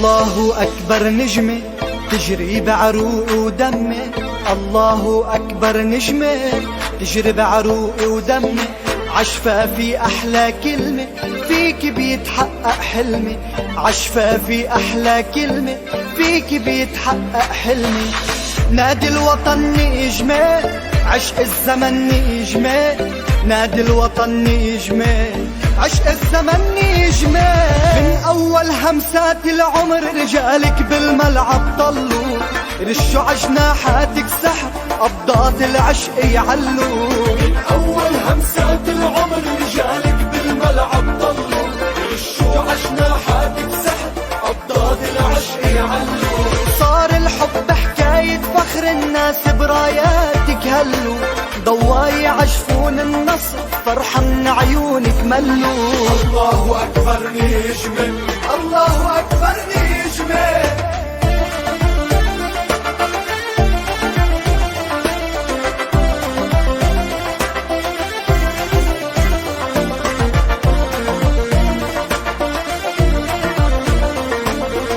الله أكبر نجمة تجري بعروق ودمي، الله أكبر نجمة تجري بعروق ودمي، عشفافي أحلى كلمة فيك بيتحقق حلمي، عشفافي أحلى كلمة فيك بيتحقق حلمي. نادي الوطن نجمة عشق الزمن نجمة، نادي الوطن نجمة عشق الزمن نجمة. من أول همسات العمر رجالك بالملعب ضلوا، رشوا عجناحاتك سحر قبضات العشق يعلوا. من أول همسات العمر رجالك بالملعب ضلوا، رشوا عجناحاتك سحر قبضات العشق يعلوا. صار الحب حكاية فخر الناس براياتك هلوا، ضواي عشفون النصر فرحة من عيونك ملوا. الله أكبر نجمة، الله أكبر نجمة